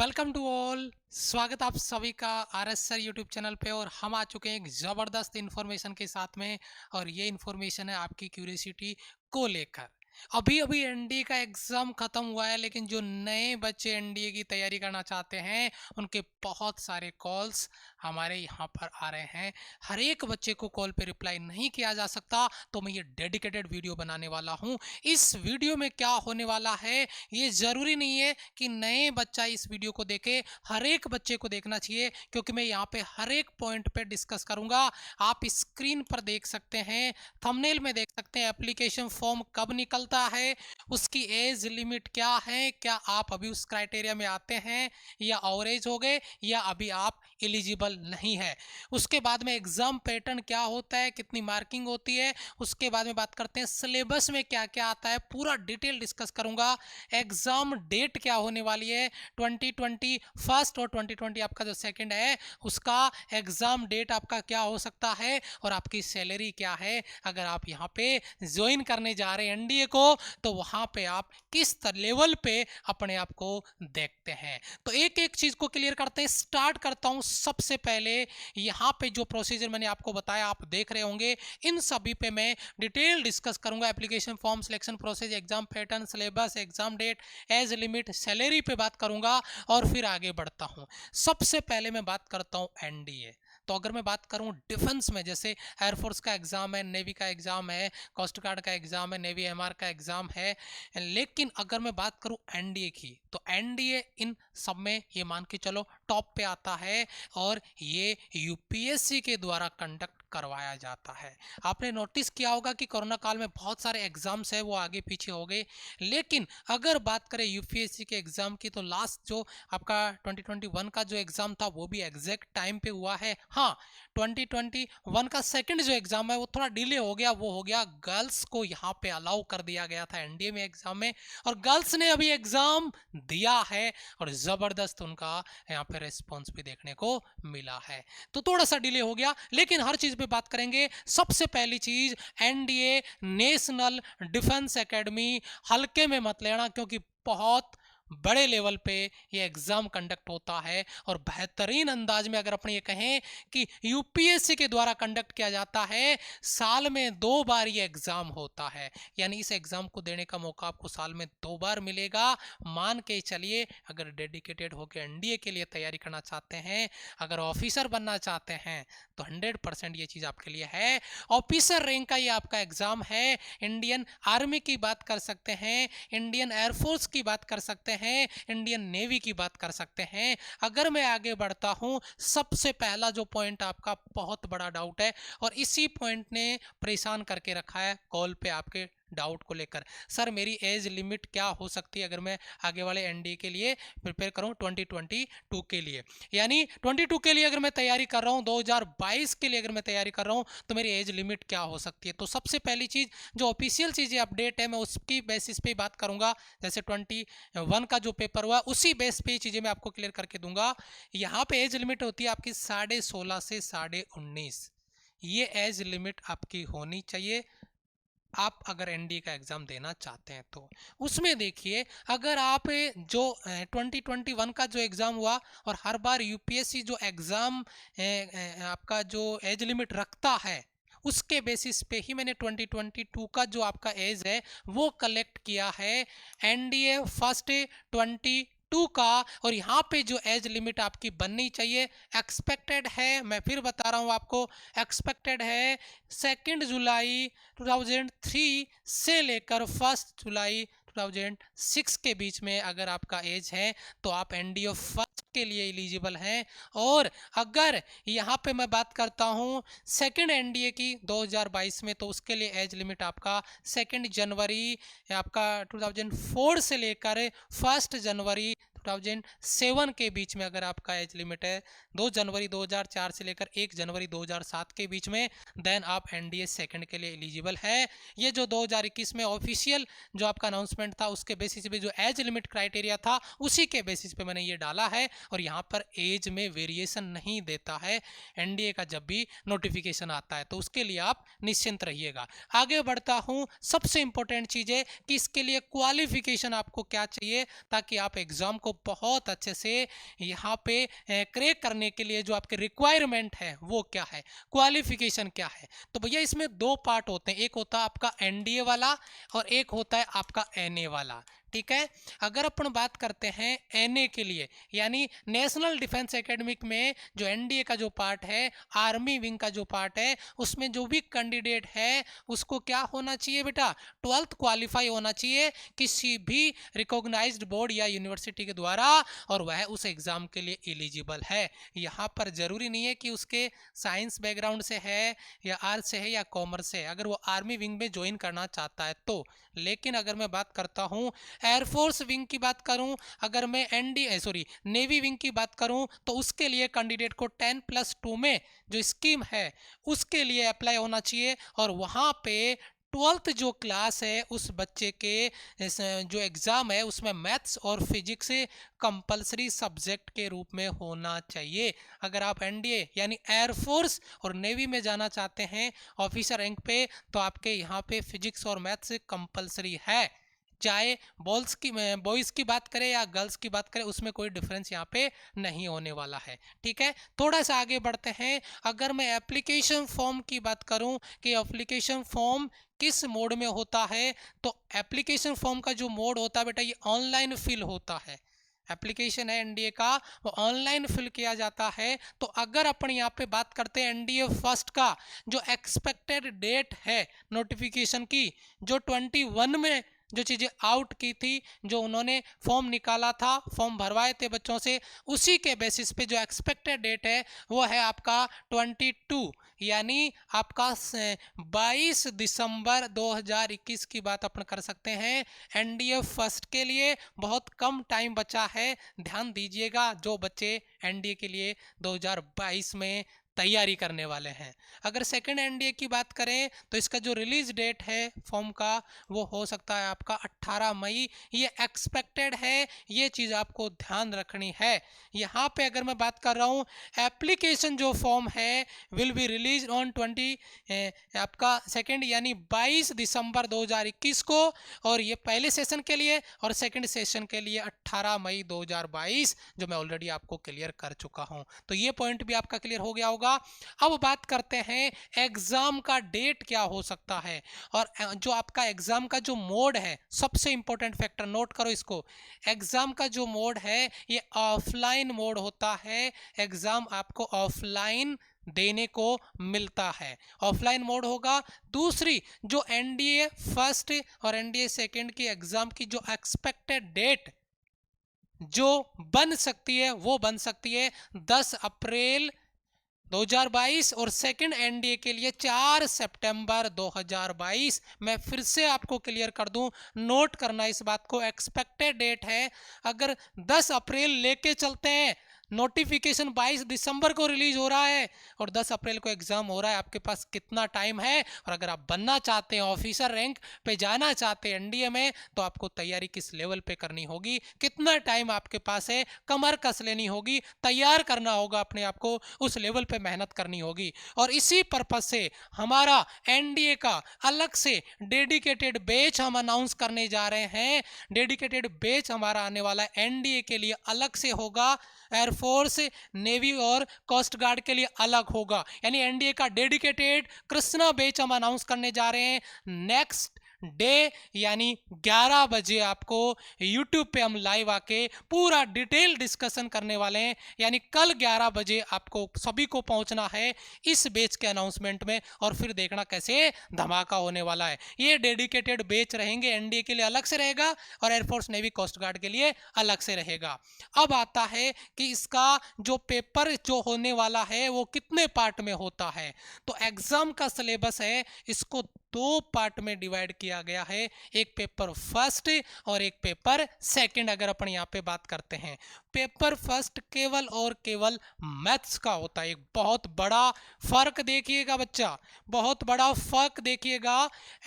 Welcome to all. स्वागत आप सभी का RS सर यूट्यूब चैनल पे। और हम आ चुके हैं एक ज़बरदस्त इन्फॉर्मेशन के साथ में। और ये इन्फॉर्मेशन है आपकी क्यूरियोसिटी को लेकर। अभी अभी एनडीए का एग्ज़ाम ख़त्म हुआ है, लेकिन जो नए बच्चे एनडीए की तैयारी करना चाहते हैं उनके बहुत सारे कॉल्स हमारे यहाँ पर आ रहे हैं। हर एक बच्चे को कॉल पे रिप्लाई नहीं किया जा सकता, तो मैं ये डेडिकेटेड वीडियो बनाने वाला हूँ। इस वीडियो में क्या होने वाला है, ये ज़रूरी नहीं है कि नए बच्चा इस वीडियो को देखे, हर एक बच्चे को देखना चाहिए, क्योंकि मैं यहाँ पे हर एक पॉइंट पे डिस्कस करूंगा। आप स्क्रीन पर देख सकते हैं, थंबनेल में देख सकते हैं एप्लीकेशन फॉर्म कब निकलता है, उसकी एज लिमिट क्या है, क्या आप अभी उस क्राइटेरिया में आते हैं या ऑवरेज हो गए, या अभी आप एलिजिबल नहीं है। उसके बाद में एग्जाम पैटर्न क्या होता है, कितनी मार्किंग होती है, उसके बाद में बात करते हैं सिलेबस में क्या क्या आता है, पूरा डिटेल डिस्कस करूंगा। एग्जाम डेट क्या होने वाली है, 2020 फर्स्ट और 2020 आपका जो सेकंड है उसका एग्जाम डेट आपका क्या हो सकता है, और आपकी सैलरी क्या है अगर आप यहाँ पे ज्वाइन करने जा रहे हैं एनडीए को, तो वहाँ पे आप किस लेवल पे अपने आप को देखते हैं। तो एक एक चीज को क्लियर करते हैं। स्टार्ट करता हूँ सबसे पहले। यहाँ पे जो प्रोसीजर मैंने आपको बताया आप देख रहे होंगे, इन सभी पे मैं डिटेल डिस्कस करूंगा। Application form, selection process, exam pattern, syllabus, exam date, age limit, salary पे बात करूंगा और फिर आगे बढ़ता हूं। सबसे पहले मैं बात करता हूं एनडीए। तो अगर मैं बात करूं डिफेंस में, जैसे एयरफोर्स का एग्जाम है, नेवी का एग्जाम है, कोस्ट गार्ड का एग्जाम है, नेवी एमआर का एग्जाम है, लेकिन अगर मैं बात करूं एनडीए की, तो एनडीए इन सब में ये मान के चलो टॉप पे आता है, और ये यूपीएससी के द्वारा कंडक्ट करवाया जाता है। आपने नोटिस किया होगा कि कोरोना काल में बहुत सारे एग्जाम्स है वो आगे पीछे हो गए, लेकिन अगर बात करें यूपीएससी के एग्जाम की, तो लास्ट जो आपका 2021 का जो एग्जाम था वो भी एग्जैक्ट टाइम पे हुआ है। हाँ, 2021 का सेकंड जो एग्जाम है वो थोड़ा डिले हो गया, वो हो गया गर्ल्स को यहाँ पे अलाउ कर दिया गया था एनडीए में एग्जाम में, और गर्ल्स ने अभी एग्जाम दिया है और जबरदस्त उनका यहाँ पे रिस्पॉन्स भी देखने को मिला है। तो थोड़ा सा डिले हो गया, लेकिन हर चीज पे बात करेंगे। सबसे पहली चीज, एनडीए नेशनल डिफेंस एकेडमी हल्के में मत लेना, क्योंकि बहुत बड़े लेवल पे ये एग्जाम कंडक्ट होता है, और बेहतरीन अंदाज में अगर अपने ये कहें कि यूपीएससी के द्वारा कंडक्ट किया जाता है। साल में 2 बार ये एग्जाम होता है, यानी इस एग्जाम को देने का मौका आपको साल में 2 बार मिलेगा। मान के चलिए, अगर डेडिकेटेड होकर एनडीए के लिए तैयारी करना चाहते हैं, अगर ऑफिसर बनना चाहते हैं, तो 100% ये चीज आपके लिए है। ऑफिसर रैंक का ये आपका एग्जाम है। इंडियन आर्मी की बात कर सकते हैं, इंडियन एयरफोर्स की बात कर सकते हैं, इंडियन नेवी की बात कर सकते हैं। अगर मैं आगे बढ़ता हूं, सबसे पहला जो पॉइंट आपका बहुत बड़ा डाउट है, और इसी पॉइंट ने परेशान करके रखा है कॉल पे आपके डाउट को लेकर, सर मेरी एज लिमिट क्या हो सकती है अगर मैं आगे वाले एनडीए के लिए प्रिपेयर करूं 2022 के लिए, यानी 22 के लिए अगर मैं तैयारी कर रहा हूं, 2022 के लिए अगर मैं तैयारी कर रहा हूं, तो मेरी एज लिमिट क्या हो सकती है। तो सबसे पहली चीज जो ऑफिशियल चीजें अपडेट है, मैं उसकी बेसिस पे बात करूंगा। जैसे 21 का जो पेपर हुआ उसी बेस पे चीजें मैं आपको क्लियर करके दूंगा। यहाँ पे एज लिमिट होती है आपकी 16.5 से 19.5, ये एज लिमिट आपकी होनी चाहिए आप अगर एनडीए का एग्जाम देना चाहते हैं। तो उसमें देखिए, अगर आप जो 2021 का जो एग्जाम हुआ, और हर बार यूपीएससी जो एग्जाम आपका जो एज लिमिट रखता है, उसके बेसिस पे ही मैंने 2022 का जो आपका एज है वो कलेक्ट किया है। एनडीए फर्स्ट 22 का, और यहाँ पे जो एज लिमिट आपकी बननी चाहिए एक्सपेक्टेड है, मैं फिर बता रहा हूँ आपको, एक्सपेक्टेड है 2 जुलाई 2003 से लेकर 1 जुलाई 2006 के बीच में अगर आपका एज है, तो आप एनडीए फर्स्ट के लिए एलिजिबल हैं। और अगर यहाँ पे मैं बात करता हूँ सेकंड एनडीए की 2022 में, तो उसके लिए एज लिमिट आपका 2 जनवरी आपका 2004 से लेकर 1 जनवरी 2007 के बीच में अगर आपका एज लिमिट है, 2 जनवरी 2004 से लेकर 1 जनवरी 2007 के बीच में, देन आप एनडीए सेकंड के लिए एलिजिबल है। ये जो 2021 में ऑफिशियल जो आपका अनाउंसमेंट था, उसके बेसिस पे जो एज लिमिट क्राइटेरिया था, उसी के बेसिस पे मैंने ये डाला है, और यहाँ पर एज में वेरिएशन नहीं देता है एनडीए का जब भी नोटिफिकेशन आता है, तो उसके लिए आप निश्चिंत रहिएगा। आगे बढ़ता हूँ। सबसे इंपॉर्टेंट चीज़ है कि इसके लिए क्वालिफिकेशन आपको क्या चाहिए, ताकि आप एग्जाम को को बहुत अच्छे से यहाँ पे क्रैक करने के लिए जो आपके रिक्वायरमेंट है वो क्या है, क्वालिफिकेशन क्या है। तो भैया इसमें दो पार्ट होते हैं, एक होता है आपका एनडीए वाला और एक होता है आपका एनए वाला। ठीक है, अगर अपन बात करते हैं एनए के लिए, यानी नेशनल डिफेंस एकेडमिक में जो एनडीए का जो पार्ट है, आर्मी विंग का जो पार्ट है, उसमें जो भी कैंडिडेट है उसको क्या होना चाहिए बेटा, 12th क्वालिफाई होना चाहिए किसी भी रिकॉग्नाइज्ड बोर्ड या यूनिवर्सिटी के द्वारा, और वह उस एग्जाम के लिए एलिजिबल है। यहाँ पर जरूरी नहीं है कि उसके साइंस बैकग्राउंड से है या आर्ट्स से है या कॉमर्स से, अगर वो आर्मी विंग में ज्वाइन करना चाहता है तो। लेकिन अगर मैं बात करता हूँ एयरफोर्स विंग की बात करूं, अगर मैं नेवी विंग की बात करूं, तो उसके लिए कैंडिडेट को 10+2 में जो स्कीम है उसके लिए अप्लाई होना चाहिए, और वहां पे 12th जो क्लास है उस बच्चे के जो एग्ज़ाम है उसमें मैथ्स और फिजिक्स कंपलसरी सब्जेक्ट के रूप में होना चाहिए। अगर आप एनडीए यानी एयरफोर्स और नेवी में जाना चाहते हैं ऑफिसर रैंक पे, तो आपके यहाँ पे फिजिक्स और मैथ्स कंपलसरी है, चाहे बॉयज़ की बात करें या गर्ल्स की बात करें, उसमें कोई डिफरेंस यहाँ पे नहीं होने वाला है। ठीक है, थोड़ा सा आगे बढ़ते हैं। अगर मैं एप्लीकेशन फॉर्म की बात करूं कि एप्लीकेशन फॉर्म किस मोड में होता है, तो एप्लीकेशन फॉर्म का जो मोड होता है बेटा, ये ऑनलाइन फिल होता है। एप्लीकेशन है एनडीए का, वो ऑनलाइन फिल किया जाता है। तो अगर अपन यहाँ पे बात करते हैं एनडीए फर्स्ट का जो एक्सपेक्टेड डेट है नोटिफिकेशन की, जो 21 में जो चीज़ें आउट की थी, जो उन्होंने फॉर्म निकाला था, फॉर्म भरवाए थे बच्चों से, उसी के बेसिस पे जो एक्सपेक्टेड डेट है वो है आपका 22, यानी आपका 22 दिसंबर 2021 की बात अपन कर सकते हैं। एनडीए फर्स्ट के लिए बहुत कम टाइम बचा है, ध्यान दीजिएगा जो बच्चे एनडीए के लिए 2022 में तैयारी करने वाले हैं। अगर सेकंड एनडीए की बात करें तो इसका जो रिलीज डेट है फॉर्म का वो हो सकता है आपका 18 मई, ये एक्सपेक्टेड है, ये चीज़ आपको ध्यान रखनी है। यहाँ पे अगर मैं बात कर रहा हूँ एप्लीकेशन जो फॉर्म है विल बी रिलीज ऑन 20 आपका सेकंड यानी 22 दिसंबर 2021 को, और ये पहले सेशन के लिए और सेकंड सेशन के लिए 18 मई 2022, जो मैं ऑलरेडी आपको क्लियर कर चुका हूँ। तो ये पॉइंट भी आपका क्लियर हो गया होगा। अब बात करते हैं एग्जाम का डेट क्या हो सकता है, और जो आपका एग्जाम का जो मोड है, सबसे इंपॉर्टेंट फैक्टर नोट करो इसको, एग्जाम का जो मोड है ये ऑफलाइन मोड होता है। एग्जाम आपको ऑफलाइन देने को मिलता है, ऑफलाइन मोड होगा। दूसरी जो एनडीए फर्स्ट और एनडीए सेकंड की एग्जाम की जो एक्सपेक्टेड डेट जो बन सकती है वो बन सकती है 10 अप्रैल 2022, और सेकंड एनडीए के लिए 4 सितंबर 2022। मैं फिर से आपको क्लियर कर दूं, नोट करना इस बात को, एक्सपेक्टेड डेट है। अगर 10 अप्रैल लेके चलते हैं, नोटिफिकेशन 22 दिसंबर को रिलीज हो रहा है और 10 अप्रैल को एग्जाम हो रहा है, आपके पास कितना टाइम है। और अगर आप बनना चाहते हैं, ऑफिसर रैंक पे जाना चाहते हैं एनडीए में, तो आपको तैयारी किस लेवल पे करनी होगी, कितना टाइम आपके पास है, कमर कस लेनी होगी, तैयार करना होगा अपने आप को, उस लेवल पे मेहनत करनी होगी। और इसी पर्पज से हमारा एनडीए का अलग से डेडिकेटेड बैच हम अनाउंस करने जा रहे हैं। डेडिकेटेड बैच हमारा आने वाला एनडीए के लिए अलग से होगा, एयरफोर्स, नेवी और कोस्ट गार्ड के लिए अलग होगा। यानी एनडीए का डेडिकेटेड कृष्णा बैच हम अनाउंस करने जा रहे हैं नेक्स्ट डे, यानी 11 बजे आपको YouTube पे हम लाइव आके पूरा डिटेल डिस्कशन करने वाले हैं। यानी कल 11 बजे आपको सभी को पहुंचना है इस बैच के अनाउंसमेंट में, और फिर देखना कैसे धमाका होने वाला है। ये डेडिकेटेड बैच रहेंगे, एनडीए के लिए अलग से रहेगा और एयरफोर्स, नेवी, कोस्ट गार्ड के लिए अलग से रहेगा। अब आता है कि इसका जो पेपर जो होने वाला है वो कितने पार्ट में होता है। तो एग्जाम का सिलेबस है, इसको 2 पार्ट में डिवाइड किया गया है, एक पेपर फर्स्ट और एक पेपर सेकंड। अगर अपन यहाँ पे बात करते हैं, पेपर फर्स्ट केवल और केवल मैथ्स का होता है। एक बहुत बड़ा फर्क देखिएगा बच्चा, बहुत बड़ा फर्क देखिएगा।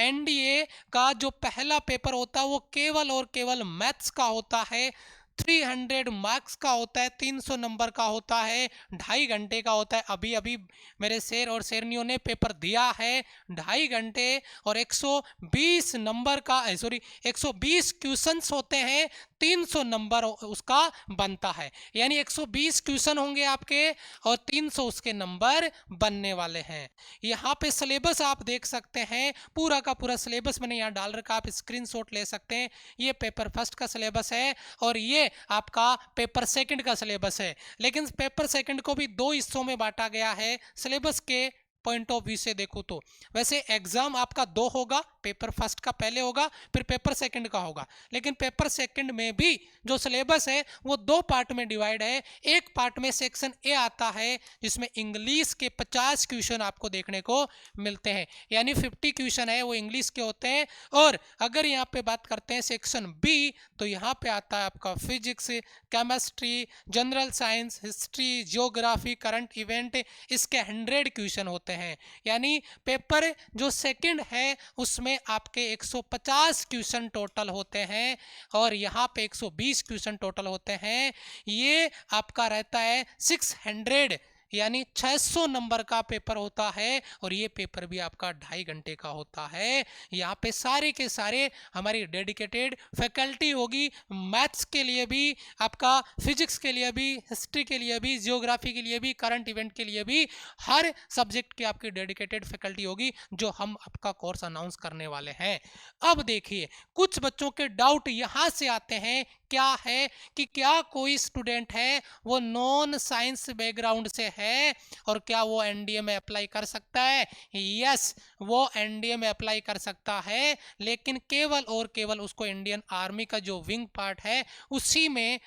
एनडीए का जो पहला पेपर होता है वो केवल और केवल मैथ्स का होता है, 300 मार्क्स का होता है, 300 नंबर का होता है, 2.5 घंटे का होता है। अभी अभी मेरे शेर और शेरनियों ने पेपर दिया है, 2.5 घंटे और 120 नंबर का 120 क्वेश्चंस होते हैं, 300 नंबर उसका बनता है। यानी 120 क्वेश्चन होंगे आपके और 300 उसके नंबर बनने वाले हैं। यहाँ पे सिलेबस आप देख सकते हैं, पूरा का पूरा सिलेबस मैंने यहाँ डाल रखा, आप स्क्रीनशॉट ले सकते हैं। ये पेपर फर्स्ट का सिलेबस है और ये आपका पेपर सेकंड का सिलेबस है। लेकिन पेपर सेकंड को भी 2 हिस्सों में बांटा गया है सिलेबस के पॉइंट ऑफ व्यू से देखो तो। वैसे एग्जाम आपका 2 होगा, पेपर फर्स्ट का पहले होगा, फिर पेपर सेकंड का होगा। लेकिन पेपर सेकंड में भी जो सिलेबस है वो 2 पार्ट में डिवाइड है। एक पार्ट में सेक्शन ए आता है जिसमें इंग्लिश के 50 क्वेश्चन आपको देखने को मिलते हैं, यानी 50 क्वेश्चन है वो इंग्लिश के होते हैं। और अगर यहाँ पे बात करते हैं सेक्शन बी, तो यहाँ पे आता है आपका physics, chemistry, general science, history, geography, current event, इसके 100 क्वेश्चन होते हैं। यानी पेपर जो सेकंड है उसमें आपके 150 क्वेश्चन टोटल होते हैं और यहाँ पे 120 क्वेश्चन टोटल होते हैं। ये आपका रहता है 600 यानी 600 नंबर का पेपर होता है और ये पेपर भी आपका 2.5 घंटे का होता है। यहाँ पे सारे के सारे हमारी डेडिकेटेड फैकल्टी होगी, मैथ्स के लिए भी, आपका फिजिक्स के लिए भी, हिस्ट्री के लिए भी, जियोग्राफी के लिए भी, करंट इवेंट के लिए भी, हर सब्जेक्ट की आपकी डेडिकेटेड फैकल्टी होगी जो हम आपका कोर्स अनाउंस करने वाले हैं। अब देखिए, कुछ बच्चों के डाउट यहाँ से आते हैं, क्या है कि क्या कोई स्टूडेंट है वो नॉन साइंस बैकग्राउंड से है और क्या वो एनडीए में अप्लाई कर सकता है? यस, वो एनडीए में अप्लाई कर सकता है, लेकिन केवल और केवल उसको इंडियन आर्मी का जो विंग पार्ट है उसी में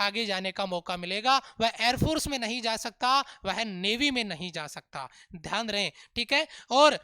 आगे जाने का मौका मिलेगा। वह एयरफोर्स में नहीं जा सकता, वह नेवी में नहीं जा सकता, ध्यान रहे, ठीक है। और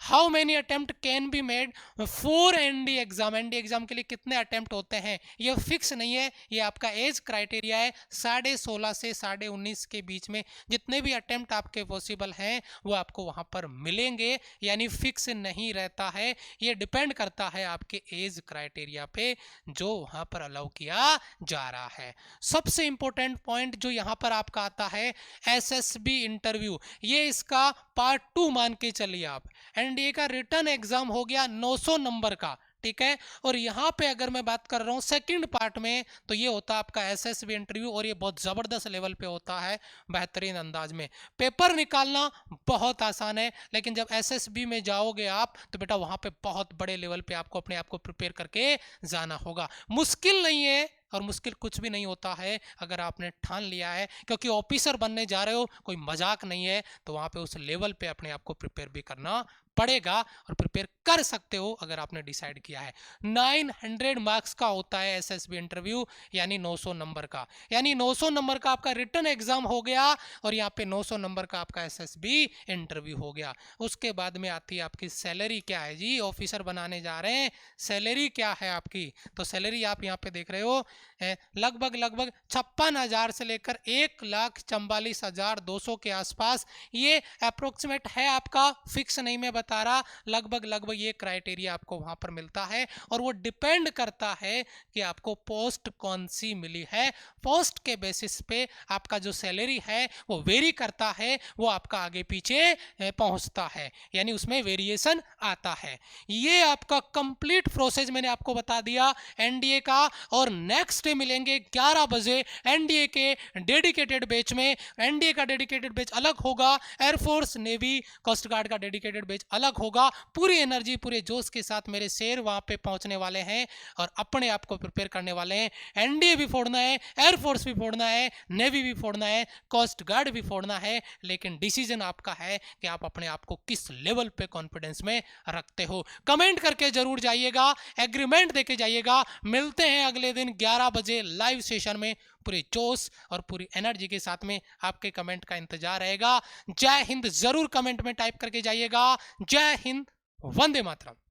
how many attempt can be made for NDA exam, NDA exam के लिए कितने अटेम्प्ट होते हैं ये फिक्स नहीं है, ये आपका एज क्राइटेरिया है। 16.5 से 19.5 के बीच में जितने भी अटेम्प्ट आपके पॉसिबल हैं वो आपको वहां पर मिलेंगे, यानी फिक्स नहीं रहता है। ये डिपेंड करता है आपके एज क्राइटेरिया पे जो वहां पर अलाउ किया जा रहा है। सबसे इंपॉर्टेंट पॉइंट जो यहां पर आपका आता है एसएसबी इंटरव्यू, ये इसका पार्ट 2 मान के चलिए आप। एनडीए का रिटर्न एग्जाम हो गया 900 नंबर का, ठीक है। और यहाँ पे अगर मैं बात कर रहा हूँ सेकंड पार्ट में, तो ये होता है आपका एसएसबी इंटरव्यू और ये बहुत ज़बरदस्त लेवल पे होता है, बेहतरीन अंदाज में। पेपर निकालना बहुत आसान है, लेकिन जब एसएसबी में जाओगे आप तो बेटा वहाँ पे बहुत बड़े लेवल पे आपको अपने आप को प्रिपेयर करके जाना होगा। मुश्किल नहीं है और मुश्किल कुछ भी नहीं होता है अगर आपने ठान लिया है, क्योंकि ऑफिसर बनने जा रहे हो, कोई मजाक नहीं है। तो वहाँ पे उस लेवल पे अपने आप को प्रिपेयर भी करना पड़ेगा और प्रिपेयर कर सकते हो अगर आपने डिसाइड किया है। 900 मार्क्स का होता है एसएसबी इंटरव्यू, यानी 900 नंबर का, यानी 900 नंबर का आपका रिटर्न एग्जाम हो गया और यहाँ पे 900 नंबर का आपका एसएसबी इंटरव्यू हो गया। उसके बाद में आती है आपकी सैलरी। क्या है जी, ऑफिसर बनाने जा रहे हैं, सैलरी क्या है आपकी? तो सैलरी आप यहाँ पे देख रहे हो लगभग 56,000 से लेकर 1,44,200 के आसपास। ये अप्रोक्सीमेट है आपका, फिक्स नहीं मैं बता रहा, लगभग ये क्राइटेरिया आपको वहां पर मिलता है। और वो डिपेंड करता है कि आपको पोस्ट कौन सी मिली है। पोस्ट के बेसिस पे आपका जो सैलरी है वो वेरी करता है, वो आपका आगे पीछे पहुंचता है, यानी उसमें वेरिएशन आता है। ये आपका कंप्लीट प्रोसेस मैंने आपको बता दिया एनडीए का। और नेक्स्ट डे मिलेंगे 11 बजे एनडीए के डेडिकेटेड बैच में। एनडीए का डेडिकेटेड बैच अलग होगा, एयरफोर्स, नेवी, कोस्ट गार्ड का डेडिकेटेड बैच अलग होगा। पूरी एनर्जी, पूरे जोश के साथ मेरे शेर वहां पे पहुंचने वाले हैं और अपने आप को प्रिपेयर करने वाले हैं। एनडीए भी फोड़ना है, एयरफोर्स भी फोड़ना है, नेवी भी फोड़ना है, कोस्ट गार्ड भी फोड़ना है, लेकिन डिसीजन आपका है कि आप अपने आप को किस लेवल पे कॉन्फिडेंस में रखते हो। कमेंट करके जरूर जाइएगा, एग्रीमेंट देके जाइएगा। मिलते हैं अगले दिन 11 बजे लाइव सेशन में पूरे जोश और पूरी एनर्जी के साथ में। आपके कमेंट का इंतजार रहेगा। जय हिंद जरूर कमेंट में टाइप करके जाइएगा। जय हिंद, वंदे मातरम।